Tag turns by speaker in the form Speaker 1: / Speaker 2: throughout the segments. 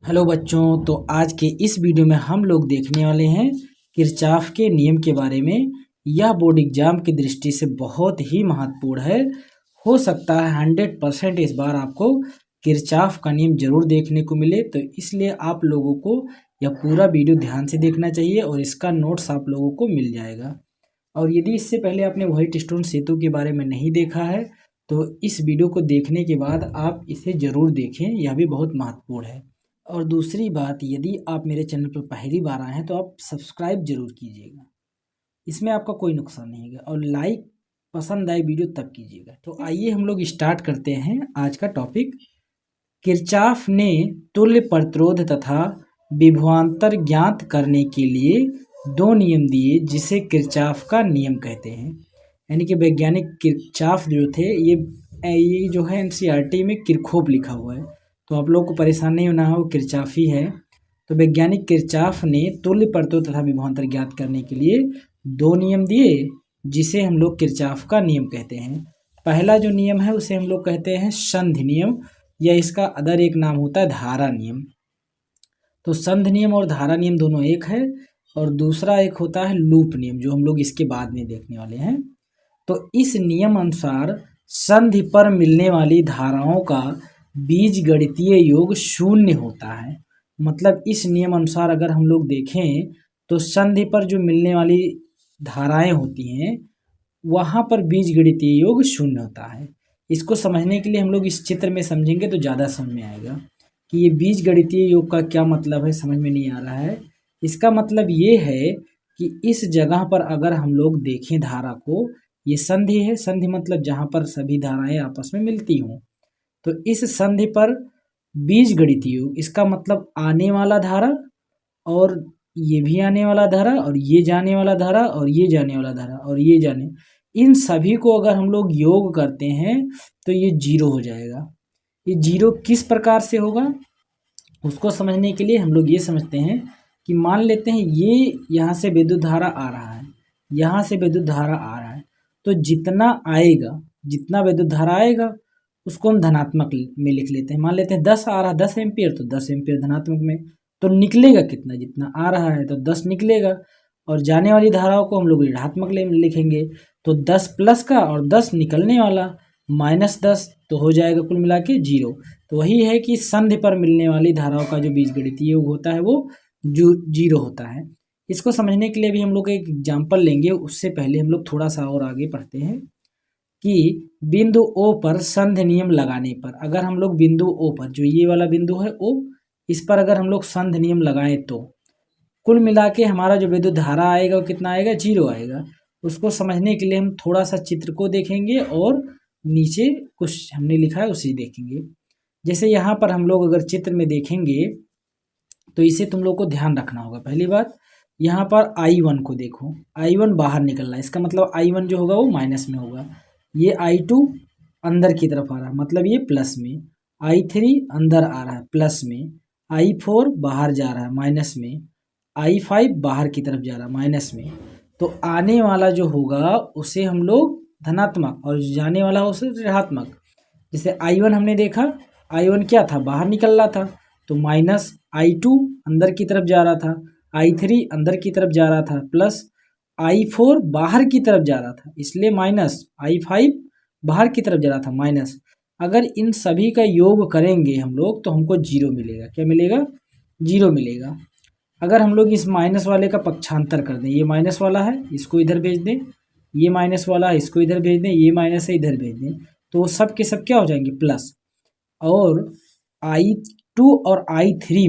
Speaker 1: Hello बच्चों, तो आज के इस वीडियो में हम लोग देखने वाले हैं किरचॉफ के नियम के बारे में। यह बोर्ड एग्जाम की दृष्टि से बहुत ही महत्वपूर्ण है। हो सकता है 100% इस बार आपको किरचॉफ का नियम जरूर देखने को मिले, तो इसलिए आप लोगों को यह पूरा वीडियो ध्यान से देखना चाहिए और इसका नोट्स आप लोगों को मिल जाएगा। और यदि इससे पहले आपने व्हाइट स्टोन सेतु के बारे में नहीं देखा है तो इस वीडियो को देखने के बाद आप इसे ज़रूर देखें, यह भी बहुत महत्वपूर्ण है। और दूसरी बात, यदि आप मेरे चैनल पर पहली बार आए हैं तो आप सब्सक्राइब जरूर कीजिएगा, इसमें आपका कोई नुकसान नहीं है। और लाइक पसंद आए वीडियो तब कीजिएगा। तो आइए हम लोग स्टार्ट करते हैं आज का टॉपिक। किरचॉफ ने तुल्य प्रतिरोध तथा विभवांतर ज्ञात करने के लिए दो नियम दिए जिसे किरचॉफ का नियम कहते हैं। यानी कि वैज्ञानिक किरचॉफ जो थे, ये जो है एनसीईआरटी में किरखोफ लिखा हुआ है, तो आप लोग को परेशान नहीं होना है, वो किरचॉफ ही है। तो वैज्ञानिक किरचॉफ ने तुल्य प्रतिरोध तथा विभवांतर ज्ञात करने के लिए दो नियम दिए जिसे हम लोग किरचॉफ का नियम कहते हैं। पहला जो नियम है उसे हम लोग कहते हैं संधि नियम, या इसका अदर एक नाम होता है धारा नियम। तो संधि नियम और धारा नियम दोनों एक है। और दूसरा एक होता है लूप नियम, जो हम लोग इसके बाद में देखने वाले हैं। तो इस नियम अनुसार संधि पर मिलने वाली धाराओं का बीजगणितीय योग शून्य होता है। मतलब इस नियम अनुसार अगर हम लोग देखें तो संधि पर जो मिलने वाली धाराएं होती हैं वहाँ पर बीजगणितीय योग शून्य होता है। इसको समझने के लिए हम लोग इस चित्र में समझेंगे तो ज़्यादा समझ में आएगा कि ये बीजगणितीय योग का क्या मतलब है। समझ में नहीं आ रहा है, इसका मतलब ये है कि इस जगह पर अगर हम लोग देखें धारा को, ये संधि है। संधि मतलब जहाँ पर सभी धाराएं आपस में मिलती हों। तो इस संधि पर बीजगणितीय योग, इसका मतलब आने वाला धारा और ये भी आने वाला धारा और ये जाने वाला धारा और ये जाने वाला धारा और ये जाने, इन सभी को अगर हम लोग योग करते हैं तो ये जीरो हो जाएगा। ये जीरो किस प्रकार से होगा उसको समझने के लिए हम लोग ये समझते हैं कि मान लेते हैं ये यहाँ से विद्युत धारा आ रहा है, यहाँ से विद्युत धारा आ रहा है, तो जितना आएगा, जितना विद्युत धारा आएगा उसको हम धनात्मक में लिख लेते हैं। मान लेते हैं 10 आ रहा है, 10 एम्पियर, तो 10 एम्पियर धनात्मक में। तो निकलेगा कितना, जितना आ रहा है तो 10 निकलेगा। और जाने वाली धाराओं को हम लोग ऋणात्मक लिखेंगे, तो 10 प्लस का और 10 निकलने वाला -10, तो हो जाएगा कुल मिला के 0। तो वही है कि संधि पर मिलने वाली धाराओं का जो बीजगणितीय योग होता है वो 0 होता है। इसको समझने के लिए भी हम लोग एक एग्जाम्पल लेंगे। उससे पहले हम लोग थोड़ा सा और आगे पढ़ते हैं कि बिंदु O पर संधि नियम लगाने पर, अगर हम लोग बिंदु O पर, जो ये वाला बिंदु है O, इस पर अगर हम लोग संधि नियम लगाएं तो कुल मिला के हमारा जो विद्युत धारा आएगा वो कितना आएगा, 0 आएगा। उसको समझने के लिए हम थोड़ा सा चित्र को देखेंगे और नीचे कुछ हमने लिखा है उसे देखेंगे। जैसे यहाँ पर हम लोग अगर चित्र में देखेंगे तो इसे तुम लोग को ध्यान रखना होगा। पहली बात, यहाँ पर I1 को देखो, I1 बाहर निकल रहा है, इसका मतलब I1 जो होगा वो माइनस में होगा। ये I2 अंदर की तरफ आ रहा है, मतलब ये प्लस में। I3 अंदर आ रहा है प्लस में। I4 बाहर जा रहा है माइनस में। I5 बाहर की तरफ जा रहा है माइनस में। तो आने वाला जो होगा उसे हम लोग धनात्मक और जाने वाला उसे ऋणात्मक। जैसे I1 हमने देखा, I1 क्या था, बाहर निकल रहा था, तो माइनस I2 अंदर की तरफ जा रहा था, I3 अंदर की तरफ जा रहा था, प्लस I4 बाहर की तरफ जा रहा था इसलिए माइनस, I5 बाहर की तरफ जा रहा था माइनस। अगर इन सभी का योग करेंगे हम लोग तो हमको 0 मिलेगा। क्या मिलेगा, 0 मिलेगा। अगर हम लोग इस माइनस वाले का पक्षांतर कर दें, ये माइनस वाला है इसको इधर भेज दें, ये माइनस वाला है इसको इधर भेज दें, ये माइनस है इधर भेज दें, तो सब के सब क्या हो जाएंगे, प्लस। और I2 और I3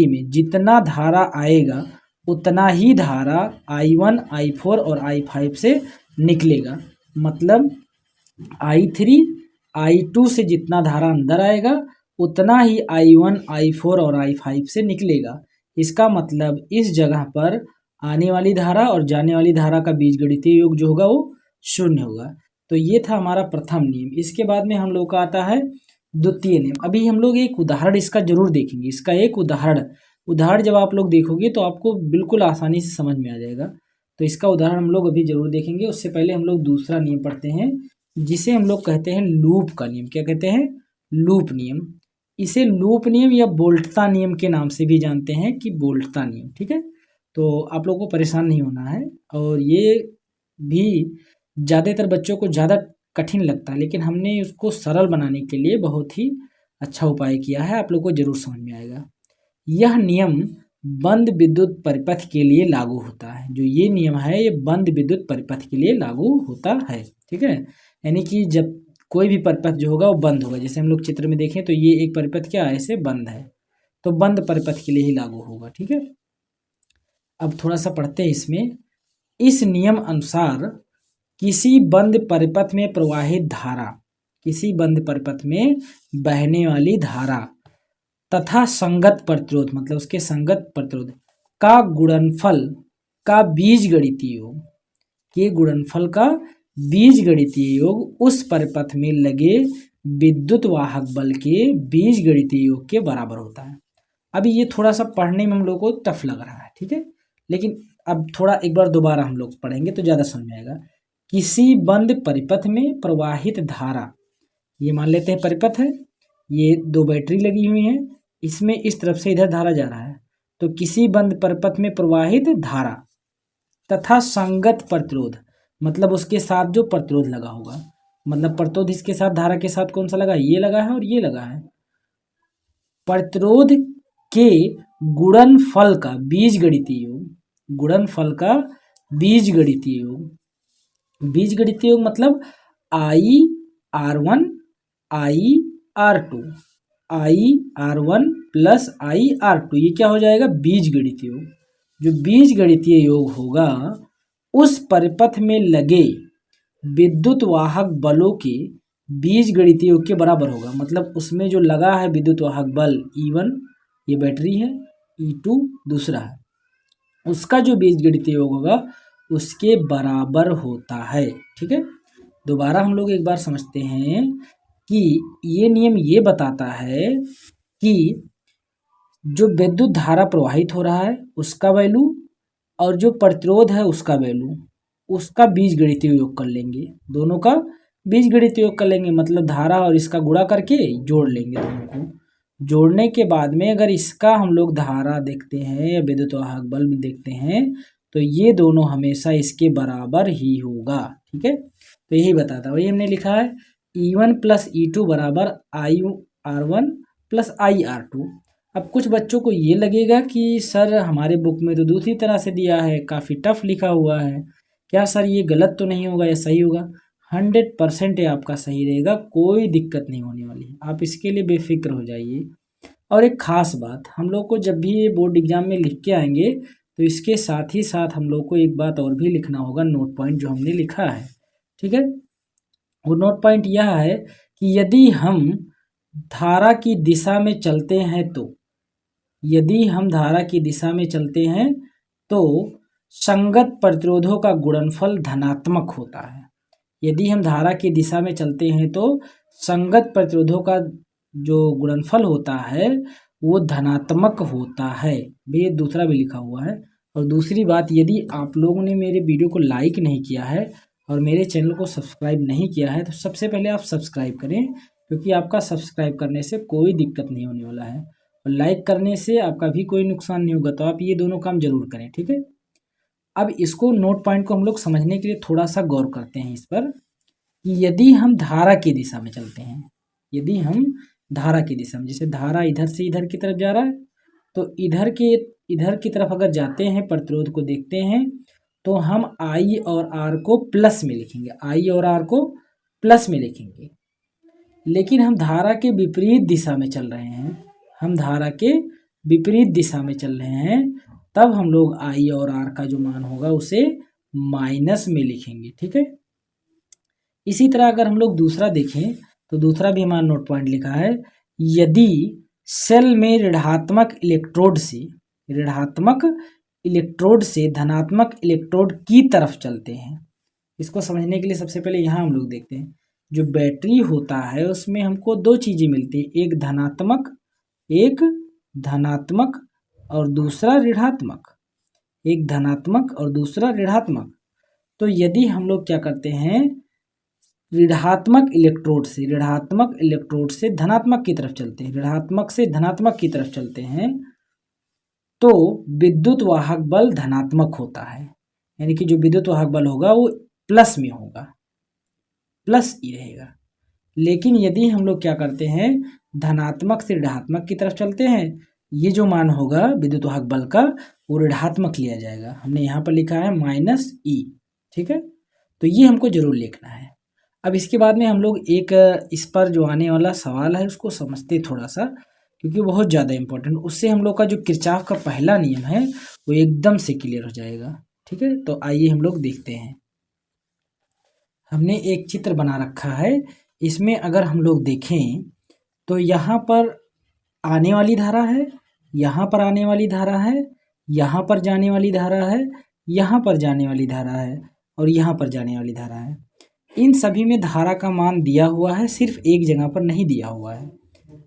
Speaker 1: में जितना धारा आएगा उतना ही धारा I1, I4 और I5 से निकलेगा। मतलब I3, I2 से जितना धारा अंदर आएगा उतना ही I1, I4 और I5 से निकलेगा। इसका मतलब इस जगह पर आने वाली धारा और जाने वाली धारा का बीजगणितीय योग जो होगा वो 0 होगा। तो ये था हमारा प्रथम नियम। इसके बाद में हम लोग का आता है द्वितीय नियम। अभी हम लोग एक उदाहरण इसका जरूर देखेंगे। इसका एक उदाहरण जब आप लोग देखोगे तो आपको बिल्कुल आसानी से समझ में आ जाएगा। तो इसका उदाहरण हम लोग अभी जरूर देखेंगे। उससे पहले हम लोग दूसरा नियम पढ़ते हैं जिसे हम लोग कहते हैं लूप का नियम। क्या कहते हैं, लूप नियम। इसे लूप नियम या बोल्टता नियम के नाम से भी जानते हैं कि बोल्टता नियम, ठीक है। तो आप लोगों को परेशान नहीं होना है, और ये भी ज़्यादातर बच्चों को ज़्यादा कठिन लगता है, लेकिन हमने उसको सरल बनाने के लिए बहुत ही अच्छा उपाय किया है, आप लोग को जरूर समझ में आएगा। यह नियम बंद विद्युत परिपथ के लिए लागू होता है। जो ये नियम है ये बंद विद्युत परिपथ के लिए लागू होता है, ठीक है। यानी कि जब कोई भी परिपथ जो होगा वो बंद होगा, जैसे हम लोग चित्र में देखें तो ये एक परिपथ क्या है, ऐसे बंद है, तो बंद परिपथ के लिए ही लागू होगा, ठीक है। अब थोड़ा सा पढ़ते हैं इसमें। इस नियम अनुसार किसी बंद परिपथ में प्रवाहित धारा, किसी बंद परिपथ में बहने वाली धारा तथा संगत प्रतिरोध, मतलब उसके संगत प्रतिरोध का गुणनफल का बीजगणितीय योग, के गुणनफल का बीजगणितीय योग उस परिपथ में लगे विद्युत वाहक बल के बीजगणितीय योग के बराबर होता है। अभी ये थोड़ा सा पढ़ने में हम लोग को टफ लग रहा है, ठीक है, लेकिन अब थोड़ा एक बार दोबारा हम लोग पढ़ेंगे तो ज़्यादा समझ में आएगा। किसी बंद परिपथ में प्रवाहित धारा, ये मान लेते हैं परिपथ है, ये दो बैटरी लगी हुई हैं, इसमें इस तरफ से इधर धारा जा रहा है, तो किसी बंद परिपथ में प्रवाहित धारा तथा संगत प्रतिरोध, मतलब उसके साथ जो प्रतिरोध लगा होगा, मतलब प्रतिरोध इसके साथ धारा के साथ कौन सा लगा है, ये लगा है और ये लगा है, प्रतिरोध के गुणनफल का बीजगणितीय योग, गुणनफल का बीजगणितीय योग, बीजगणितीय योग मतलब I_R1 I_R2, I_R1 plus I_R2, ये क्या हो जाएगा, बीजगणितीय योग। जो बीजगणितीय योग होगा उस परिपथ में लगे विद्युत वाहक बलों के बीजगणितीय योग के बराबर होगा, मतलब उसमें जो लगा है विद्युत वाहक बल E1 ये बैटरी है, E2 दूसरा है, उसका जो बीजगणितीय योग होगा उसके बराबर होता है, ठीक है। दोबारा हम लोग एक बार समझते हैं कि ये नियम ये बताता है कि जो विद्युत धारा प्रवाहित हो रहा है उसका वैल्यू और जो प्रतिरोध है उसका वैल्यू, उसका बीजगणितीय योग कर लेंगे, दोनों का बीजगणितीय योग कर लेंगे, मतलब धारा और इसका गुणा करके जोड़ लेंगे दोनों को। जोड़ने के बाद में अगर इसका हम लोग धारा देखते हैं या विद्युत वाहक बल भी देखते हैं तो ये दोनों हमेशा इसके बराबर ही होगा, ठीक है। तो यही बताता है, वही हमने लिखा है E1 प्लस E2 बराबर I_R1 प्लस I_R2। अब कुछ बच्चों को ये लगेगा कि सर हमारे बुक में तो दूसरी तरह से दिया है, काफ़ी टफ लिखा हुआ है, क्या सर ये गलत तो नहीं होगा या सही होगा। 100% ये आपका सही रहेगा, कोई दिक्कत नहीं होने वाली है, आप इसके लिए बेफिक्र हो जाइए। और एक ख़ास बात, हम लोग को जब भी ये बोर्ड एग्जाम में लिख के आएंगे तो इसके साथ ही साथ हम लोग को एक बात और भी लिखना होगा, नोट पॉइंट जो हमने लिखा है, ठीक है। वो नोट पॉइंट यह है कि यदि हम धारा की दिशा में चलते हैं तो, यदि हम धारा की दिशा में चलते हैं तो संगत प्रतिरोधों का गुणनफल धनात्मक होता है। यदि हम धारा की दिशा में चलते हैं तो संगत प्रतिरोधों का जो गुणनफल होता है वो धनात्मक होता है, ये दूसरा भी लिखा हुआ है। और दूसरी बात, यदि आप लोगों ने मेरे वीडियो को लाइक नहीं किया है और मेरे चैनल को सब्सक्राइब नहीं किया है तो सबसे पहले आप सब्सक्राइब करें, क्योंकि आपका सब्सक्राइब करने से कोई दिक्कत नहीं होने वाला है और लाइक करने से आपका भी कोई नुकसान नहीं होगा, तो आप ये दोनों काम जरूर करें, ठीक है। अब इसको नोट पॉइंट को हम लोग समझने के लिए थोड़ा सा गौर करते हैं इस पर कि यदि हम धारा की दिशा में चलते हैं, यदि हम धारा की दिशा में, जैसे धारा इधर से इधर की तरफ जा रहा है तो इधर की तरफ अगर जाते हैं, प्रतिरोध को देखते हैं तो हम I और R को प्लस में लिखेंगे, I और R को प्लस में लिखेंगे। लेकिन हम धारा के विपरीत दिशा में चल रहे हैं, हम धारा के विपरीत दिशा में चल रहे हैं, तब हम लोग I और R का जो मान होगा उसे माइनस में लिखेंगे, ठीक है। इसी तरह अगर हम लोग दूसरा देखें तो दूसरा भी हमारा नोट पॉइंट लिखा है, यदि सेल में ऋणात्मक इलेक्ट्रोड से धनात्मक इलेक्ट्रोड की तरफ चलते हैं। इसको समझने के लिए सबसे पहले यहाँ हम लोग देखते हैं, जो बैटरी होता है उसमें हमको दो चीज़ें मिलती हैं, एक धनात्मक और दूसरा ऋणात्मक, एक धनात्मक और दूसरा ऋणात्मक। तो यदि हम लोग क्या करते हैं, ऋणात्मक इलेक्ट्रोड से धनात्मक की तरफ चलते हैं, ऋणात्मक से धनात्मक की तरफ चलते हैं, तो विद्युत वाहक बल धनात्मक होता है। यानी कि जो विद्युत वाहक बल होगा वो प्लस में होगा, प्लस ई रहेगा। लेकिन यदि हम लोग क्या करते हैं, धनात्मक से ऋणात्मक की तरफ चलते हैं, ये जो मान होगा विद्युत वाहक बल का वो ऋणात्मक लिया जाएगा। हमने यहाँ पर लिखा है माइनस ई, ठीक है। तो ये हमको जरूर लिखना है। अब इसके बाद में हम लोग एक इस पर जो आने वाला सवाल है उसको समझते थोड़ा सा, क्योंकि बहुत ज़्यादा इम्पोर्टेंट, उससे हम लोग का जो किरचॉफ का पहला नियम है वो एकदम से क्लियर हो जाएगा, ठीक है। तो आइए हम लोग देखते हैं। हमने एक चित्र बना रखा है, इसमें अगर हम लोग देखें तो यहाँ पर आने वाली धारा है, यहाँ पर आने वाली धारा है, यहाँ पर जाने वाली धारा है, यहाँ पर जाने वाली धारा है और यहाँ पर जाने वाली धारा है। इन सभी में धारा का मान दिया हुआ है, सिर्फ एक जगह पर नहीं दिया हुआ है।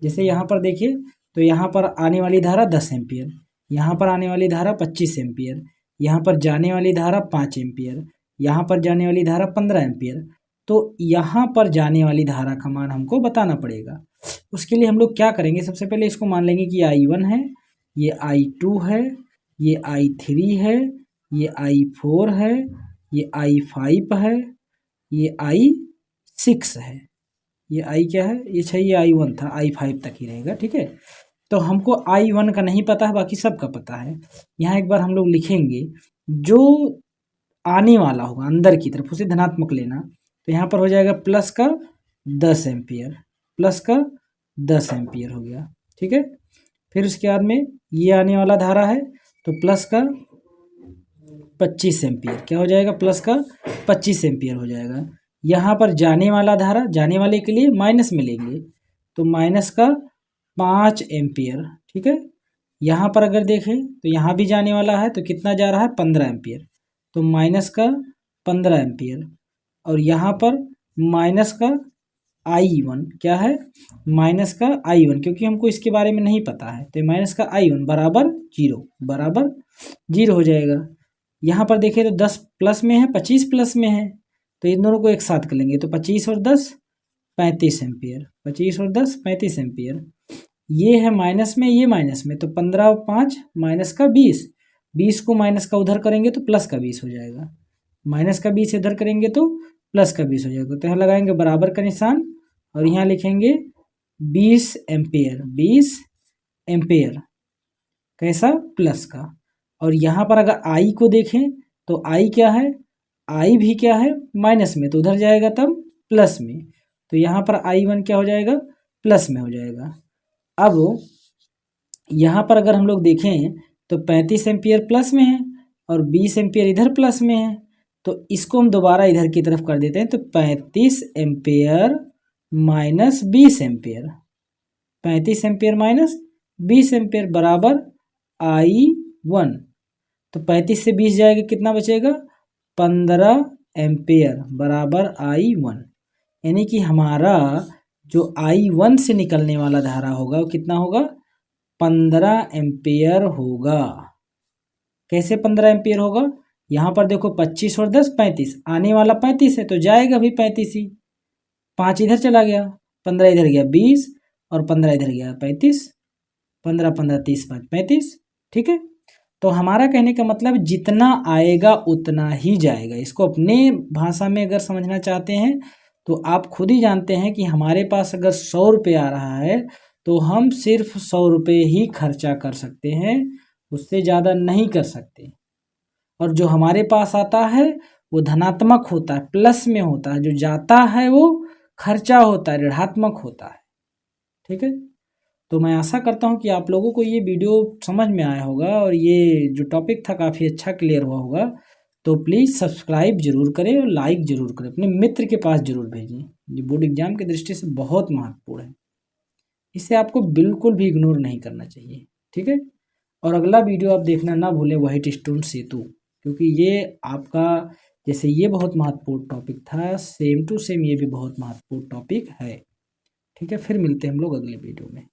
Speaker 1: जैसे यहाँ पर देखिए तो यहाँ पर आने वाली धारा 10 एम्पियर, यहाँ पर आने वाली धारा 25 एम्पियर, यहाँ पर जाने वाली धारा 5 एम्पियर, यहाँ पर जाने वाली धारा 15 एम्पियर। तो यहाँ पर जाने वाली धारा का मान हमको बताना पड़ेगा। उसके लिए हम लोग क्या करेंगे, सबसे पहले इसको मान लेंगे कि I1 है, ये I2 है, ये I3 है, ये I4 है, ये I5 है, ये I6 है, ये I क्या है, ये ये I1 था, I5 तक ही रहेगा, ठीक है। तो हमको I1 का नहीं पता है, बाकी सब का पता है। यहाँ एक बार हम लोग लिखेंगे, जो आने वाला होगा अंदर की तरफ उसे धनात्मक लेना, तो यहाँ पर हो जाएगा प्लस का 10 एम्पियर, प्लस का 10 एम्पियर हो गया, ठीक है। फिर उसके बाद में ये आने वाला धारा है तो प्लस का 25 एम्पियर, क्या हो जाएगा, प्लस का 25 एम्पियर हो जाएगा। यहाँ पर जाने वाला धारा, जाने वाले के लिए माइनस में लेंगे तो माइनस का 5 एम्पियर, ठीक है। यहाँ पर अगर देखें तो यहाँ भी जाने वाला है तो कितना जा रहा है, 15 एम्पियर, तो माइनस का 15 एम्पियर। और यहाँ पर माइनस का I1, क्या है, माइनस का I1, क्योंकि हमको इसके बारे में नहीं पता है, तो माइनस का I1 बराबर 0, बराबर 0 हो जाएगा। यहाँ पर देखें तो 10 प्लस में है, 25 प्लस में है, तो इन दोनों को एक साथ कर लेंगे तो 25 और 10 35 एम्पियर, 25 और 10 35 एम्पियर। ये है माइनस में, ये माइनस में, तो 15 और 5 माइनस का 20, 20 को माइनस का उधर करेंगे तो प्लस का 20 हो जाएगा, माइनस का 20 इधर करेंगे तो प्लस का 20 हो जाएगा। तो यहाँ लगाएंगे बराबर का निशान और यहाँ लिखेंगे 20 एम्पियर, 20 एम्पियर कैसा, प्लस का। और यहाँ पर अगर I को देखें तो I क्या है, I भी क्या है, माइनस में, तो उधर जाएगा तब प्लस में, तो यहाँ पर I1 क्या हो जाएगा, प्लस में हो जाएगा। अब यहाँ पर अगर हम लोग देखें तो 35 एम्पियर प्लस में है और 20 एम्पियर इधर प्लस में है, तो इसको हम दोबारा इधर की तरफ कर देते हैं, तो 35 ampere minus 20 ampere, 35 ampere minus 20 ampere बराबर I1। तो 35 से 20 जाएगा, कितना बचेगा, 15 एम्पियर बराबर I1। यानी कि हमारा जो I1 से निकलने वाला धारा होगा वो कितना होगा, 15 एम्पियर होगा। कैसे 15 एम्पियर होगा, यहाँ पर देखो 25 और 10 35, आने वाला 35 है तो जाएगा भी 35 ही, 5 इधर चला गया, 15 इधर गया 20 और 15 इधर गया 35, 15 15 30 5 35, ठीक है। तो हमारा कहने का मतलब जितना आएगा उतना ही जाएगा। इसको अपने भाषा में अगर समझना चाहते हैं तो आप खुद ही जानते हैं कि हमारे पास अगर 100 रुपये आ रहा है तो हम सिर्फ 100 रुपये ही खर्चा कर सकते हैं, उससे ज़्यादा नहीं कर सकते। और जो हमारे पास आता है वो धनात्मक होता है, प्लस में होता है, जो जाता है वो खर्चा होता है, ऋणात्मक होता है, ठीक है। तो मैं आशा करता हूँ कि आप लोगों को ये वीडियो समझ में आया होगा और ये जो टॉपिक था काफ़ी अच्छा क्लियर हुआ होगा। तो प्लीज़ सब्सक्राइब जरूर करें और लाइक ज़रूर करें, अपने मित्र के पास ज़रूर भेजें। ये बोर्ड एग्जाम की दृष्टि से बहुत महत्वपूर्ण है, इसे आपको बिल्कुल भी इग्नोर नहीं करना चाहिए, ठीक है। और अगला वीडियो आप देखना ना भूलें, व्हाइट स्टोन सेतु, क्योंकि ये आपका जैसे ये बहुत महत्वपूर्ण टॉपिक था, सेम टू सेम ये भी बहुत महत्वपूर्ण टॉपिक है, ठीक है। फिर मिलते हैं हम लोग अगले वीडियो में।